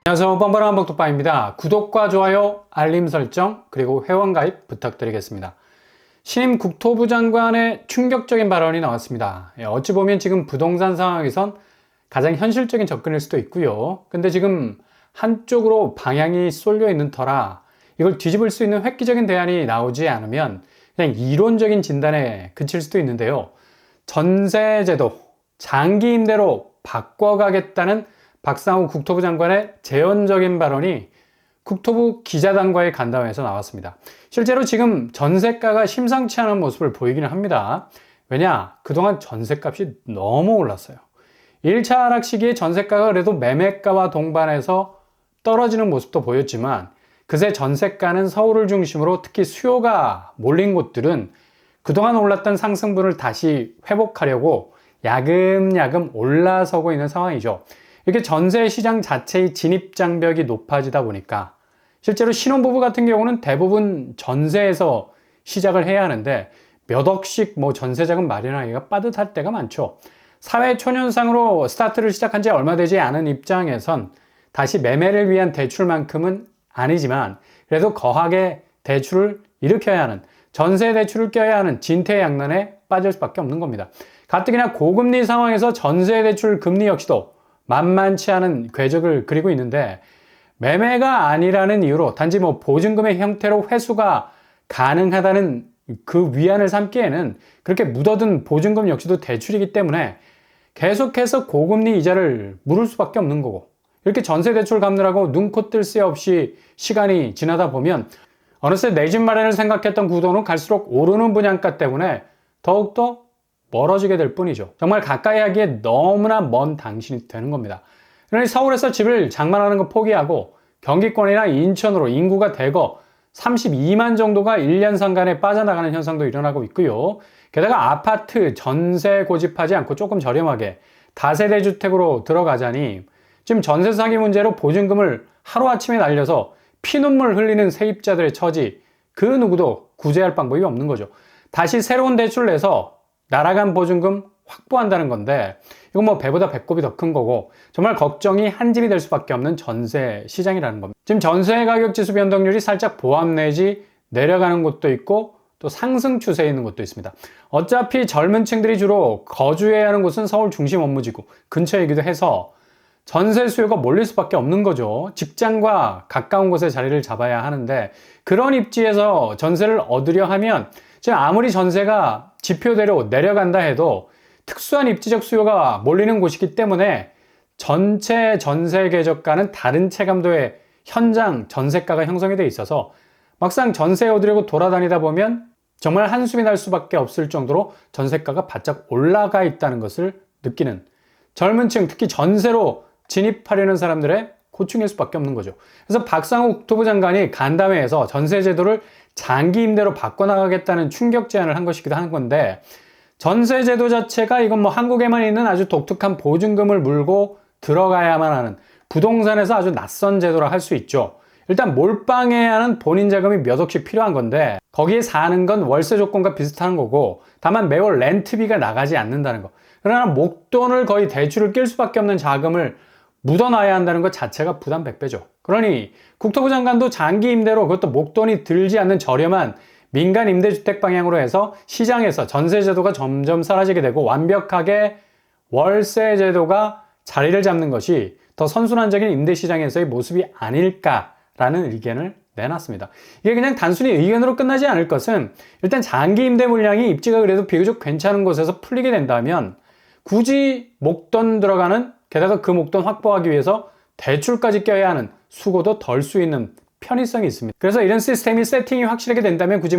안녕하세요. 뻔뻔한 복독방입니다. 구독과 좋아요, 알림 설정, 그리고 회원가입 부탁드리겠습니다. 신임 국토부 장관의 충격적인 발언이 나왔습니다. 어찌 보면 지금 부동산 상황에선 가장 현실적인 접근일 수도 있고요. 근데 지금 한쪽으로 방향이 쏠려 있는 터라 이걸 뒤집을 수 있는 획기적인 대안이 나오지 않으면 그냥 이론적인 진단에 그칠 수도 있는데요. 전세제도, 장기 임대로 바꿔가겠다는 박상우 국토부 장관의 제언적인 발언이 국토부 기자단과의 간담회에서 나왔습니다. 실제로 지금 전세가가 심상치 않은 모습을 보이기는 합니다. 왜냐? 그동안 전세값이 너무 올랐어요. 1차 하락 시기에 전세가가 그래도 매매가와 동반해서 떨어지는 모습도 보였지만 그새 전세가는 서울을 중심으로 특히 수요가 몰린 곳들은 그동안 올랐던 상승분을 다시 회복하려고 야금야금 올라서고 있는 상황이죠. 이렇게 전세 시장 자체의 진입 장벽이 높아지다 보니까 실제로 신혼부부 같은 경우는 대부분 전세에서 시작을 해야 하는데 몇 억씩 전세자금 마련하기가 빠듯할 때가 많죠. 사회 초년상으로 스타트를 시작한 지 얼마 되지 않은 입장에선 다시 매매를 위한 대출만큼은 아니지만 그래도 거하게 대출을 일으켜야 하는, 전세 대출을 껴야 하는 진퇴양난에 빠질 수밖에 없는 겁니다. 가뜩이나 고금리 상황에서 전세 대출 금리 역시도 만만치 않은 궤적을 그리고 있는데 매매가 아니라는 이유로 단지 보증금의 형태로 회수가 가능하다는 그 위안을 삼기에는 그렇게 묻어든 보증금 역시도 대출이기 때문에 계속해서 고금리 이자를 물을 수밖에 없는 거고, 이렇게 전세 대출 갚느라고 눈코 뜰 새 없이 시간이 지나다 보면 어느새 내 집 마련을 생각했던 구도는 갈수록 오르는 분양가 때문에 더욱더 멀어지게 될 뿐이죠. 정말 가까이 하기에 너무나 먼 당신이 되는 겁니다. 그러니 서울에서 집을 장만하는 거 포기하고 경기권이나 인천으로 인구가 대거 32만 정도가 1년 상간에 빠져나가는 현상도 일어나고 있고요. 게다가 아파트 전세 고집하지 않고 조금 저렴하게 다세대 주택으로 들어가자니 지금 전세 사기 문제로 보증금을 하루아침에 날려서 피눈물 흘리는 세입자들의 처지, 그 누구도 구제할 방법이 없는 거죠. 다시 새로운 대출을 내서 날아간 보증금 확보한다는 건데 이건 배보다 배꼽이 더 큰 거고 정말 걱정이 한 집이 될 수밖에 없는 전세 시장이라는 겁니다. 지금 전세 가격 지수 변동률이 살짝 보합 내지 내려가는 곳도 있고 또 상승 추세에 있는 곳도 있습니다. 어차피 젊은 층들이 주로 거주해야 하는 곳은 서울 중심 업무지구 근처이기도 해서 전세 수요가 몰릴 수밖에 없는 거죠. 직장과 가까운 곳에 자리를 잡아야 하는데 그런 입지에서 전세를 얻으려 하면 지금 아무리 전세가 지표대로 내려간다 해도 특수한 입지적 수요가 몰리는 곳이기 때문에 전체 전세 궤적과는 다른 체감도의 현장 전세가가 형성이 돼 있어서 막상 전세 얻으려고 돌아다니다 보면 정말 한숨이 날 수밖에 없을 정도로 전세가가 바짝 올라가 있다는 것을 느끼는 젊은 층, 특히 전세로 진입하려는 사람들의 고충일 수밖에 없는 거죠. 그래서 박상우 국토부 장관이 간담회에서 전세 제도를 장기 임대로 바꿔나가겠다는 충격 제안을 한 것이기도 한 건데 전세 제도 자체가 이건 한국에만 있는 아주 독특한 보증금을 물고 들어가야만 하는 부동산에서 아주 낯선 제도라 할 수 있죠. 일단 몰빵해야 하는 본인 자금이 몇 억씩 필요한 건데 거기에 사는 건 월세 조건과 비슷한 거고 다만 매월 렌트비가 나가지 않는다는 거. 그러나 목돈을 거의 대출을 낄 수밖에 없는 자금을 묻어놔야 한다는 것 자체가 부담 100배죠. 그러니 국토부 장관도 장기 임대로 그것도 목돈이 들지 않는 저렴한 민간 임대주택 방향으로 해서 시장에서 전세제도가 점점 사라지게 되고 완벽하게 월세제도가 자리를 잡는 것이 더 선순환적인 임대시장에서의 모습이 아닐까라는 의견을 내놨습니다. 이게 그냥 단순히 의견으로 끝나지 않을 것은 일단 장기 임대 물량이 입지가 그래도 비교적 괜찮은 곳에서 풀리게 된다면 굳이 목돈 들어가는, 게다가 그 목돈 확보하기 위해서 대출까지 껴야 하는 수고도 덜 수 있는 편의성이 있습니다. 그래서 이런 시스템이 세팅이 확실하게 된다면 굳이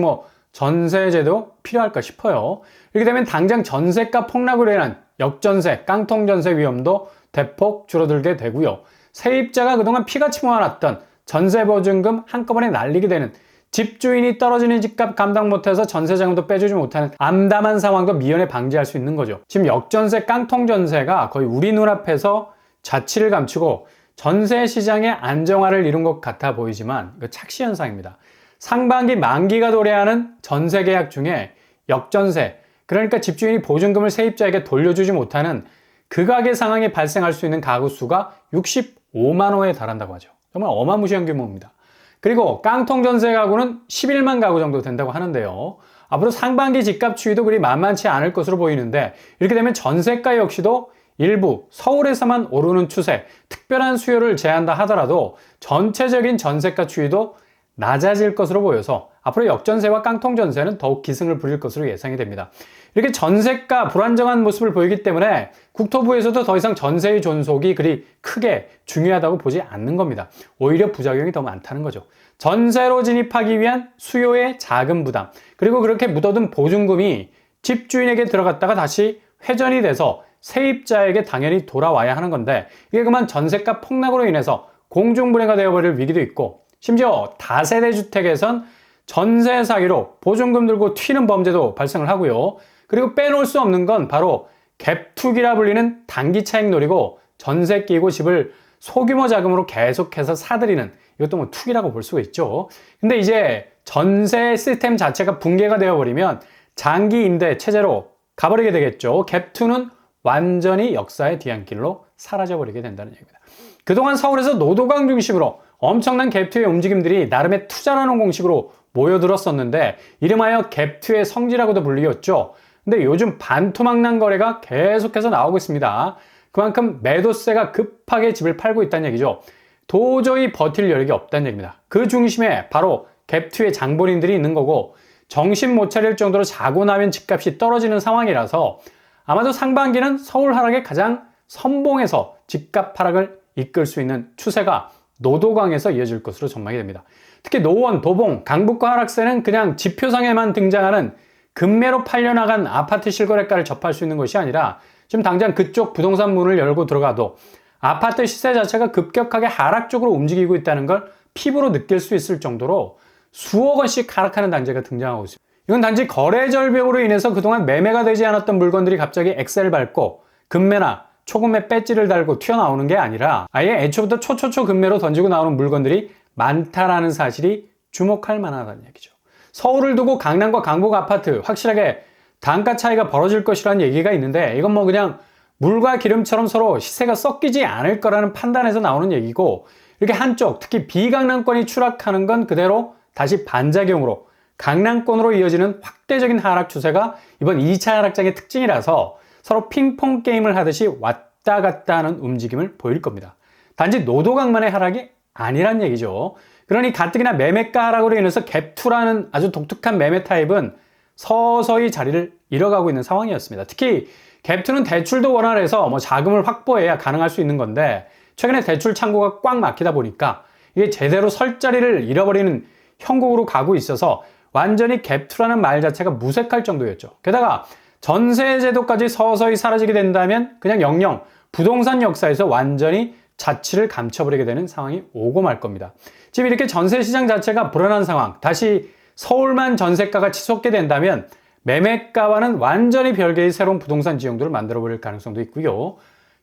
전세제도 필요할까 싶어요. 이렇게 되면 당장 전세가 폭락으로 인한 역전세, 깡통전세 위험도 대폭 줄어들게 되고요. 세입자가 그동안 피같이 모아놨던 전세보증금 한꺼번에 날리게 되는, 집주인이 떨어지는 집값 감당 못해서 전세자금도 빼주지 못하는 암담한 상황도 미연에 방지할 수 있는 거죠. 지금 역전세, 깡통전세가 거의 우리 눈앞에서 자취를 감추고 전세 시장의 안정화를 이룬 것 같아 보이지만 이거 착시 현상입니다. 상반기 만기가 도래하는 전세 계약 중에 역전세, 그러니까 집주인이 보증금을 세입자에게 돌려주지 못하는 극악의 상황이 발생할 수 있는 가구 수가 65 5만 호에 달한다고 하죠. 정말 어마무시한 규모입니다. 그리고 깡통 전세 가구는 11만 가구 정도 된다고 하는데요. 앞으로 상반기 집값 추이도 그리 만만치 않을 것으로 보이는데 이렇게 되면 전세가 역시도 일부 서울에서만 오르는 추세, 특별한 수요를 제한다 하더라도 전체적인 전세가 추이도 낮아질 것으로 보여서 앞으로 역전세와 깡통전세는 더욱 기승을 부릴 것으로 예상이 됩니다. 이렇게 전세가 불안정한 모습을 보이기 때문에 국토부에서도 더 이상 전세의 존속이 그리 크게 중요하다고 보지 않는 겁니다. 오히려 부작용이 더 많다는 거죠. 전세로 진입하기 위한 수요의 자금 부담, 그리고 그렇게 묻어둔 보증금이 집주인에게 들어갔다가 다시 회전이 돼서 세입자에게 당연히 돌아와야 하는 건데 이게 그만 전세가 폭락으로 인해서 공중분해가 되어버릴 위기도 있고 심지어 다세대 주택에선 전세 사기로 보증금 들고 튀는 범죄도 발생을 하고요. 그리고 빼놓을 수 없는 건 바로 갭투기라 불리는 단기 차익 노리고 전세 끼고 집을 소규모 자금으로 계속해서 사들이는 이것도 뭐 투기라고 볼 수가 있죠. 근데 이제 전세 시스템 자체가 붕괴가 되어버리면 장기 임대 체제로 가버리게 되겠죠. 갭투는 완전히 역사의 뒤안길로 사라져버리게 된다는 얘기입니다. 그동안 서울에서 노도강 중심으로 엄청난 갭투의 움직임들이 나름의 투자라는 공식으로 모여들었었는데 이름하여 갭투의 성지라고도 불리었죠. 근데 요즘 반토막난 거래가 계속해서 나오고 있습니다. 그만큼 매도세가 급하게 집을 팔고 있다는 얘기죠. 도저히 버틸 여력이 없다는 얘기입니다. 그 중심에 바로 갭투의 장본인들이 있는 거고 정신 못 차릴 정도로 자고 나면 집값이 떨어지는 상황이라서 아마도 상반기는 서울 하락의 가장 선봉에서 집값 하락을 이끌 수 있는 추세가 노도강에서 이어질 것으로 전망이 됩니다. 특히 노원, 도봉, 강북과 하락세는 그냥 지표상에만 등장하는 급매로 팔려나간 아파트 실거래가를 접할 수 있는 것이 아니라 지금 당장 그쪽 부동산 문을 열고 들어가도 아파트 시세 자체가 급격하게 하락 쪽으로 움직이고 있다는 걸 피부로 느낄 수 있을 정도로 수억 원씩 하락하는 단계가 등장하고 있습니다. 이건 단지 거래 절벽으로 인해서 그동안 매매가 되지 않았던 물건들이 갑자기 엑셀 밟고 급매나 초급매 배지를 달고 튀어나오는 게 아니라 아예 애초부터 초초초 급매로 던지고 나오는 물건들이 많다라는 사실이 주목할 만하다는 얘기죠. 서울을 두고 강남과 강북 아파트 확실하게 단가 차이가 벌어질 것이라는 얘기가 있는데 이건 뭐 그냥 물과 기름처럼 서로 시세가 섞이지 않을 거라는 판단에서 나오는 얘기고 이렇게 한쪽 특히 비강남권이 추락하는 건 그대로 다시 반작용으로 강남권으로 이어지는 확대적인 하락 추세가 이번 2차 하락장의 특징이라서 서로 핑퐁 게임을 하듯이 왔다 갔다 하는 움직임을 보일 겁니다. 단지 노도강만의 하락이 아니란 얘기죠. 그러니 가뜩이나 매매가 하락으로 인해서 갭투라는 아주 독특한 매매 타입은 서서히 자리를 잃어가고 있는 상황이었습니다. 특히 갭투는 대출도 원활해서 뭐 자금을 확보해야 가능할 수 있는 건데 최근에 대출 창구가 꽉 막히다 보니까 이게 제대로 설 자리를 잃어버리는 형국으로 가고 있어서 완전히 갭투라는 말 자체가 무색할 정도였죠. 게다가 전세 제도까지 서서히 사라지게 된다면 그냥 영영 부동산 역사에서 완전히 자취를 감춰버리게 되는 상황이 오고 말 겁니다. 지금 이렇게 전세 시장 자체가 불안한 상황, 다시 서울만 전세가가 치솟게 된다면 매매가와는 완전히 별개의 새로운 부동산 지형들을 만들어버릴 가능성도 있고요.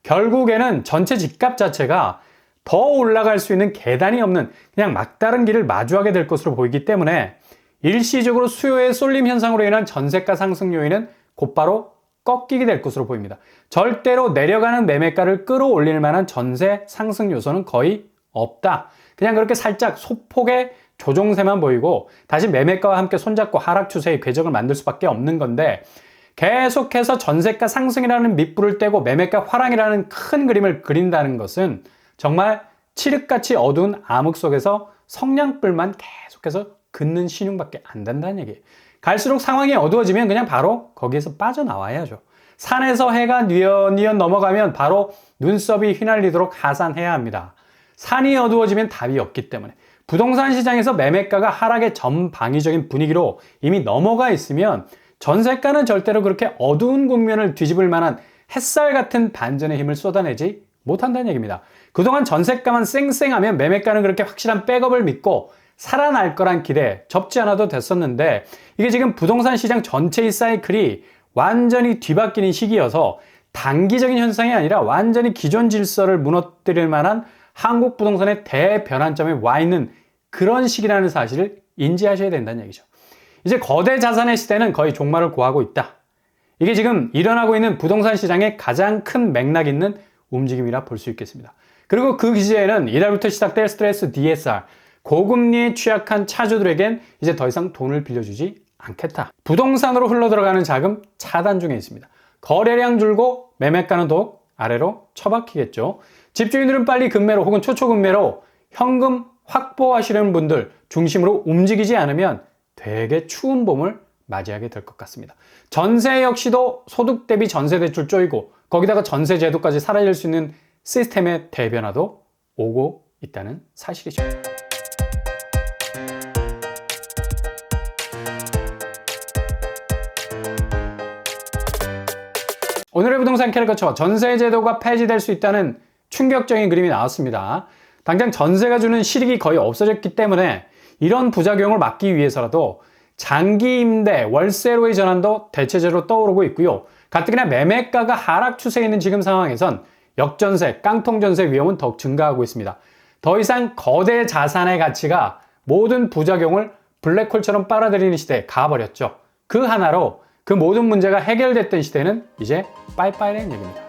결국에는 전체 집값 자체가 더 올라갈 수 있는 계단이 없는 그냥 막다른 길을 마주하게 될 것으로 보이기 때문에 일시적으로 수요의 쏠림 현상으로 인한 전세가 상승 요인은 곧바로 꺾이게 될 것으로 보입니다. 절대로 내려가는 매매가를 끌어올릴 만한 전세 상승 요소는 거의 없다. 그냥 그렇게 살짝 소폭의 조정세만 보이고 다시 매매가와 함께 손잡고 하락 추세의 궤적을 만들 수밖에 없는 건데 계속해서 전세가 상승이라는 밑불을 떼고 매매가 화랑이라는 큰 그림을 그린다는 것은 정말 칠흑같이 어두운 암흑 속에서 성냥불만 계속해서 긋는 신용밖에 안 된다는 얘기예요. 갈수록 상황이 어두워지면 그냥 바로 거기에서 빠져나와야죠. 산에서 해가 뉘엿뉘엿 넘어가면 바로 눈썹이 휘날리도록 하산해야 합니다. 산이 어두워지면 답이 없기 때문에 부동산 시장에서 매매가가 하락의 전방위적인 분위기로 이미 넘어가 있으면 전세가는 절대로 그렇게 어두운 국면을 뒤집을 만한 햇살 같은 반전의 힘을 쏟아내지 못한다는 얘기입니다. 그동안 전세가만 쌩쌩하면 매매가는 그렇게 확실한 백업을 믿고 살아날 거란 기대 접지 않아도 됐었는데 이게 지금 부동산 시장 전체의 사이클이 완전히 뒤바뀌는 시기여서 단기적인 현상이 아니라 완전히 기존 질서를 무너뜨릴 만한 한국 부동산의 대변환점에 와 있는 그런 시기라는 사실을 인지하셔야 된다는 얘기죠. 이제 거대 자산의 시대는 거의 종말을 고하고 있다. 이게 지금 일어나고 있는 부동산 시장의 가장 큰 맥락 있는 움직임이라 볼 수 있겠습니다. 그리고 그 기재에는 이달부터 시작될 스트레스 DSR, 고금리에 취약한 차주들에겐 이제 더 이상 돈을 빌려주지 않겠다. 부동산으로 흘러들어가는 자금 차단 중에 있습니다. 거래량 줄고 매매가는 더욱 아래로 처박히겠죠. 집주인들은 빨리 급매로 혹은 초초급매로 현금 확보하시려는 분들 중심으로 움직이지 않으면 되게 추운 봄을 맞이하게 될 것 같습니다. 전세 역시도 소득 대비 전세 대출 쪼이고 거기다가 전세 제도까지 사라질 수 있는 시스템의 대변화도 오고 있다는 사실이죠. 오늘의 부동산 캐릭터처 전세 제도가 폐지될 수 있다는 충격적인 그림이 나왔습니다. 당장 전세가 주는 실익이 거의 없어졌기 때문에 이런 부작용을 막기 위해서라도 장기 임대, 월세로의 전환도 대체제로 떠오르고 있고요. 가뜩이나 매매가가 하락 추세에 있는 지금 상황에선 역전세, 깡통전세 위험은 더욱 증가하고 있습니다. 더 이상 거대 자산의 가치가 모든 부작용을 블랙홀처럼 빨아들이는 시대에 가버렸죠. 그 하나로 그 모든 문제가 해결됐던 시대는 이제 빠이빠이라는 얘기입니다.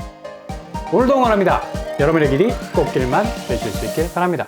오늘도 응원합니다. 여러분의 길이 꽃길만 되실 수 있길 바랍니다.